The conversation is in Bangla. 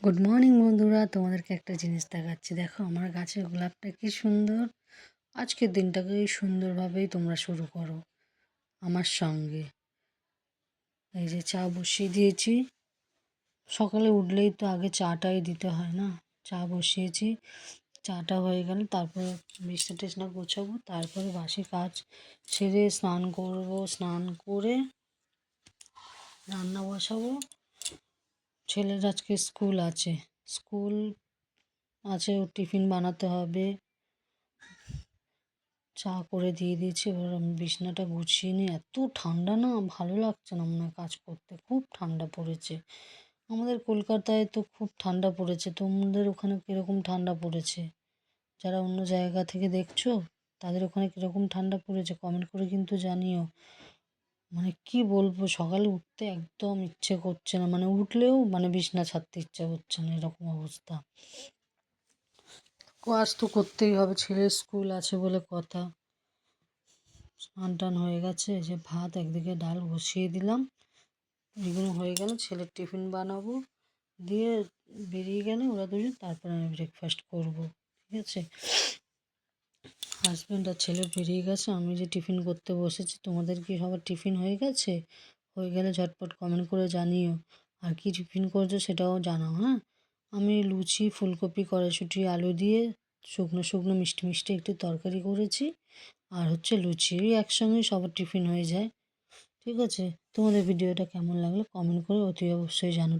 গুড মর্নিং বন্ধুরা, তোমাদেরকে একটা জিনিস দেখাচ্ছি। দেখো আমার গাছের গোলাপটা কি সুন্দর। আজকের দিনটাকে সুন্দরভাবেই তোমরা শুরু করো আমার সঙ্গে। এই যে চা বসিয়ে দিয়েছি। সকালে উঠলেই তো আগে চাটাই দিতে হয় না। চা বসিয়েছি, চাটা হয়ে গেল তারপরে বিছনা টিছনা গোছাবো, তারপরে বাসি কাজ সেরে স্নান করব। স্নান করে রান্না বসাবো। ছেলের আজকে স্কুল আছে, স্কুল আছে, ওর টিফিন বানাতে হবে। চা করে দিয়ে দিয়েছি, এবার আমি বিছানাটা গুছিয়ে নিই। এত ঠান্ডা না, ভালো লাগছে না মনে হয় কাজ করতে, খুব ঠান্ডা পড়েছে। আমাদের কলকাতায় তো খুব ঠান্ডা পড়েছে, তোমাদের ওখানে কীরকম ঠান্ডা পড়েছে? যারা অন্য জায়গা থেকে দেখছো তাদের ওখানে কীরকম ঠান্ডা পড়েছে কমেন্ট করে কিন্তু জানিও। মানে কি বলবো, সকালে উঠতে একদম ইচ্ছে করছে না, মানে উঠলেও মানে বিছানা ছাড়তে ইচ্ছে করছে না, এরকম অবস্থা। কাজ তো করতেই হবে, ছেলের স্কুল আছে বলে কথা। স্নান টান হয়ে গেছে, যে ভাত একদিকে ডাল বসিয়ে দিলাম, এগুলো হয়ে গেল। ছেলের টিফিন বানাবো, দিয়ে বেরিয়ে গেলে ওরা দুজন, তারপরে আমি ব্রেকফাস্ট করব। ঠিক আছে, হাজব্যান্ড আর ছেলে বেরিয়ে গেছে, আমি যে টিফিন করতে বসেছি। তোমাদের কি সবার টিফিন হয়ে গেছে? হয়ে গেলে ঝটপট কমেন্ট করে জানিও। আর কি টিফিন করছো সেটাও জানাও। হ্যাঁ, আমি লুচি, ফুলকপি, কড়াইশুঁটি, আলু দিয়ে শুকনো শুকনো মিষ্টি মিষ্টি একটু তরকারি করেছি। আর হচ্ছে লুচি, ওই একসঙ্গেই সবার টিফিন হয়ে যায়। ঠিক আছে, তোমাদের ভিডিওটা কেমন লাগলো কমেন্ট করে অতি অবশ্যই জানো।